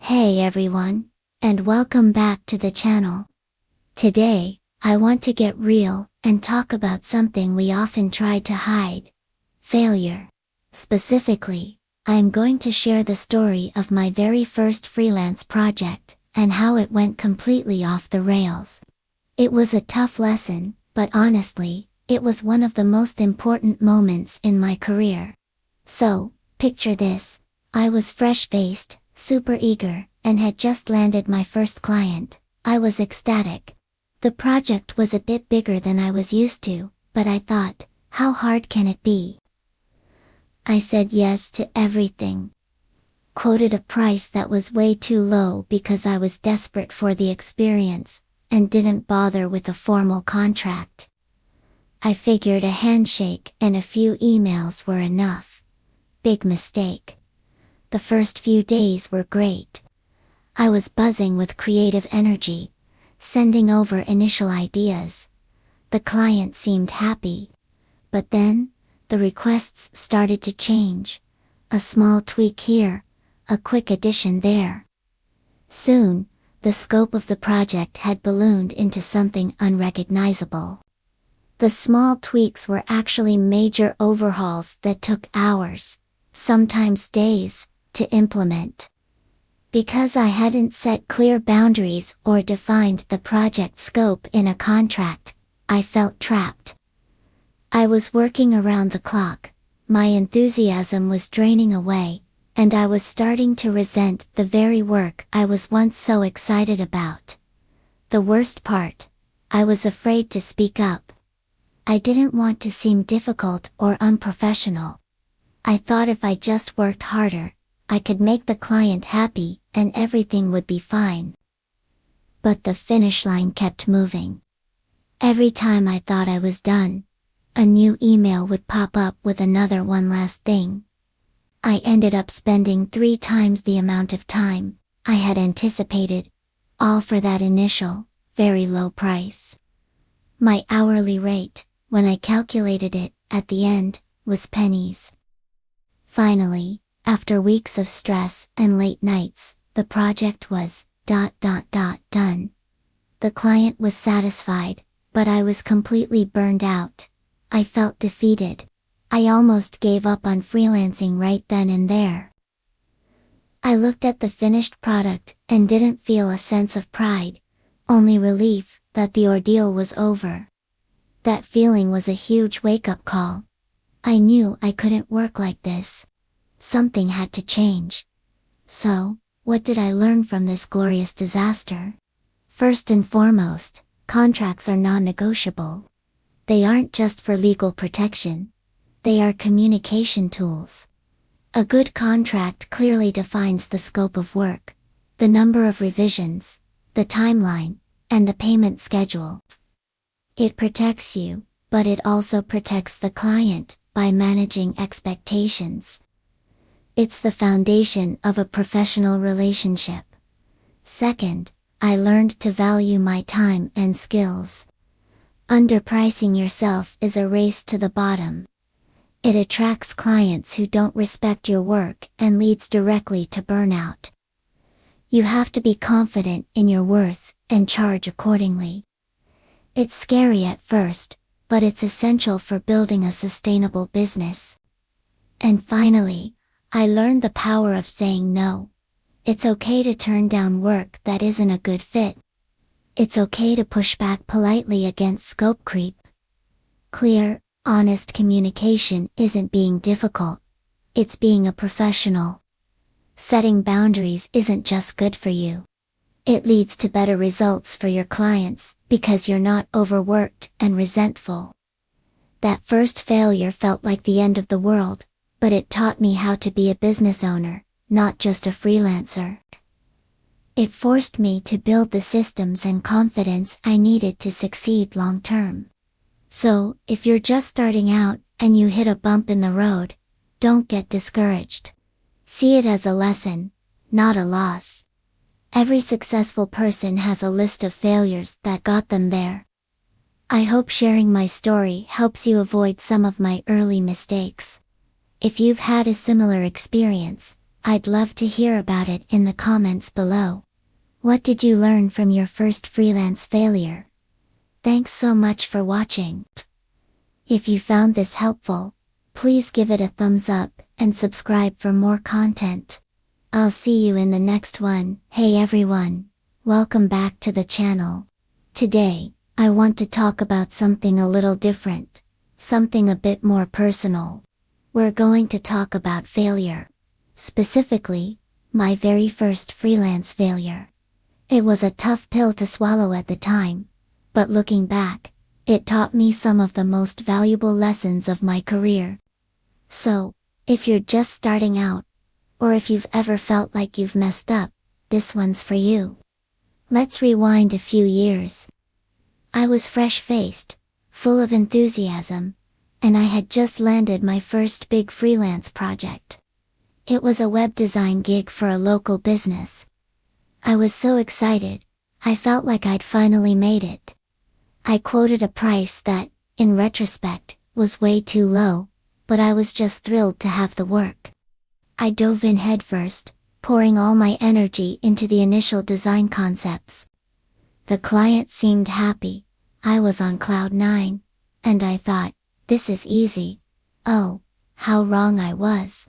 Hey everyone, and welcome back to the channel. Today, I want to get real and talk about something we often try to hide: failure. Specifically, I'm going to share the story of my very first freelance project and how it went completely off the rails. It was a tough lesson, but honestly, it was one of the most important moments in my career. So, picture this: I was fresh-faced, super eager, and had just landed my first client. I was ecstatic. The project was a bit bigger than I was used to, but I thought, how hard can it be? I said yes to everything. Quoted a price that was way too low because I was desperate for the experience, and didn't bother with a formal contract. I figured a handshake and a few emails were enough. Big mistake. The first few days were great. I was buzzing with creative energy, sending over initial ideas. The client seemed happy. But then, the requests started to change. A small tweak here, a quick addition there. Soon, the scope of the project had ballooned into something unrecognizable. The small tweaks were actually major overhauls that took hours, sometimes days, to implement. Because I hadn't set clear boundaries or defined the project scope in a contract, I felt trapped. I was working around the clock, my enthusiasm was draining away, and I was starting to resent the very work I was once so excited about. The worst part: I was afraid to speak up. I didn't want to seem difficult or unprofessional. I thought if I just worked harder, I could make the client happy and everything would be fine. But the finish line kept moving. Every time I thought I was done, a new email would pop up with another one last thing. I ended up spending 3 times the amount of time I had anticipated, all for that initial, very low price. My hourly rate, when I calculated it, at the end, was pennies. Finally, after weeks of stress and late nights, the project was done. The client was satisfied, but I was completely burned out. I felt defeated. I almost gave up on freelancing right then and there. I looked at the finished product and didn't feel a sense of pride, only relief that the ordeal was over. That feeling was a huge wake-up call. I knew I couldn't work like this. Something had to change. So, what did I learn from this glorious disaster? First and foremost, contracts are non-negotiable. They aren't just for legal protection. They are communication tools. A good contract clearly defines the scope of work, the number of revisions, the timeline, and the payment schedule. It protects you, but it also protects the client by managing expectations. It's the foundation of a professional relationship. Second, I learned to value my time and skills. Underpricing yourself is a race to the bottom. It attracts clients who don't respect your work and leads directly to burnout. You have to be confident in your worth and charge accordingly. It's scary at first, but it's essential for building a sustainable business. And finally, I learned the power of saying no. It's okay to turn down work that isn't a good fit. It's okay to push back politely against scope creep. Clear, honest communication isn't being difficult. It's being a professional. Setting boundaries isn't just good for you. It leads to better results for your clients because you're not overworked and resentful. That first failure felt like the end of the world, but it taught me how to be a business owner, not just a freelancer. It forced me to build the systems and confidence I needed to succeed long term. So, if you're just starting out and you hit a bump in the road, don't get discouraged. See it as a lesson, not a loss. Every successful person has a list of failures that got them there. I hope sharing my story helps you avoid some of my early mistakes. If you've had a similar experience, I'd love to hear about it in the comments below. What did you learn from your first freelance failure? Thanks so much for watching. If you found this helpful, please give it a thumbs up and subscribe for more content. I'll see you in the next one. Hey everyone, welcome back to the channel. Today, I want to talk about something a little different, something a bit more personal. We're going to talk about failure. Specifically, my very first freelance failure. It was a tough pill to swallow at the time, but looking back, it taught me some of the most valuable lessons of my career. So, if you're just starting out, or if you've ever felt like you've messed up, this one's for you. Let's rewind a few years. I was fresh-faced, full of enthusiasm, and I had just landed my first big freelance project. It was a web design gig for a local business. I was so excited, I felt like I'd finally made it. I quoted a price that, in retrospect, was way too low, but I was just thrilled to have the work. I dove in headfirst, pouring all my energy into the initial design concepts. The client seemed happy, I was on cloud 9, and I thought, this is easy. Oh, how wrong I was.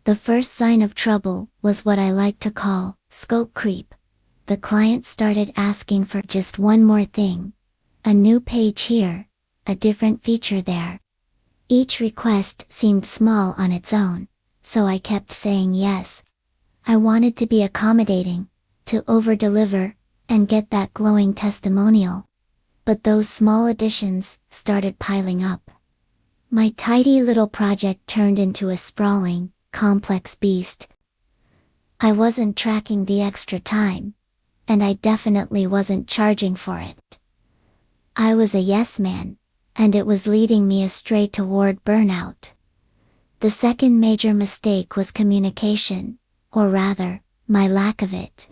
The first sign of trouble was what I like to call scope creep. The client started asking for just one more thing. A new page here, a different feature there. Each request seemed small on its own, so I kept saying yes. I wanted to be accommodating, to over-deliver, and get that glowing testimonial. But those small additions started piling up. My tidy little project turned into a sprawling, complex beast. I wasn't tracking the extra time, and I definitely wasn't charging for it. I was a yes man, and it was leading me astray toward burnout. The second major mistake was communication, or rather, my lack of it.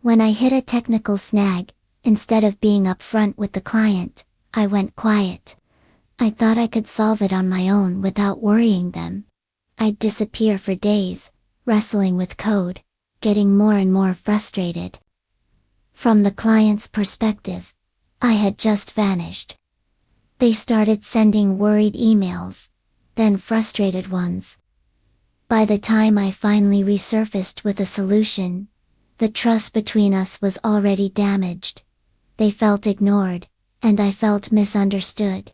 When I hit a technical snag, instead of being upfront with the client, I went quiet. I thought I could solve it on my own without worrying them. I'd disappear for days, wrestling with code, getting more and more frustrated. From the client's perspective, I had just vanished. They started sending worried emails, then frustrated ones. By the time I finally resurfaced with a solution, the trust between us was already damaged. They felt ignored, and I felt misunderstood.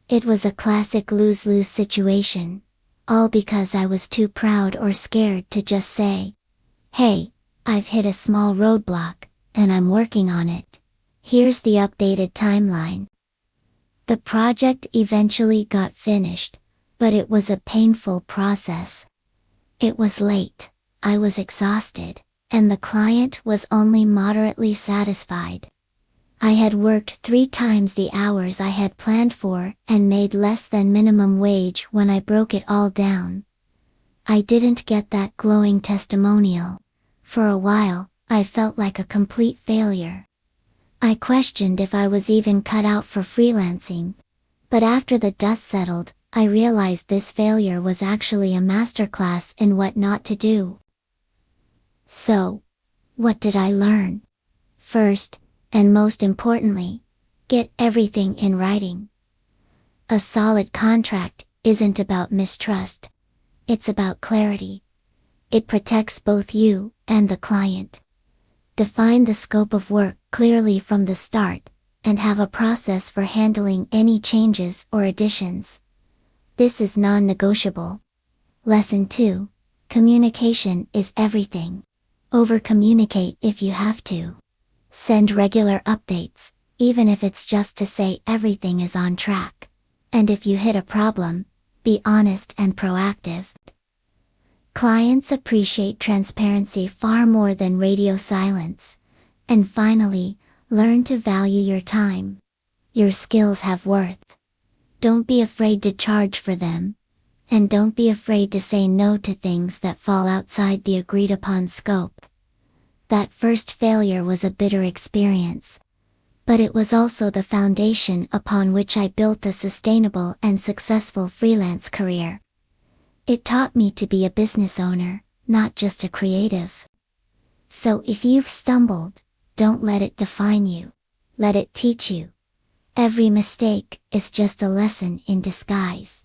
It was a classic lose-lose situation, all because I was too proud or scared to just say, "Hey, I've hit a small roadblock, and I'm working on it. Here's the updated timeline." The project eventually got finished, but it was a painful process. It was late, I was exhausted, and the client was only moderately satisfied. I had worked 3 times the hours I had planned for and made less than minimum wage when I broke it all down. I didn't get that glowing testimonial. For a while, I felt like a complete failure. I questioned if I was even cut out for freelancing. But after the dust settled, I realized this failure was actually a masterclass in what not to do. So, what did I learn? First, and most importantly, get everything in writing. A solid contract isn't about mistrust. It's about clarity. It protects both you and the client. Define the scope of work clearly from the start, and have a process for handling any changes or additions. This is non-negotiable. Lesson 2. Communication is everything. Over-communicate if you have to. Send regular updates, even if it's just to say everything is on track. And if you hit a problem, be honest and proactive. Clients appreciate transparency far more than radio silence. And finally, learn to value your time. Your skills have worth. Don't be afraid to charge for them. And don't be afraid to say no to things that fall outside the agreed upon scope. That first failure was a bitter experience. But it was also the foundation upon which I built a sustainable and successful freelance career. It taught me to be a business owner, not just a creative. So if you've stumbled, don't let it define you. Let it teach you. Every mistake is just a lesson in disguise.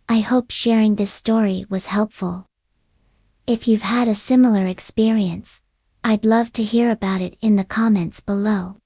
I hope sharing this story was helpful. If you've had a similar experience, I'd love to hear about it in the comments below.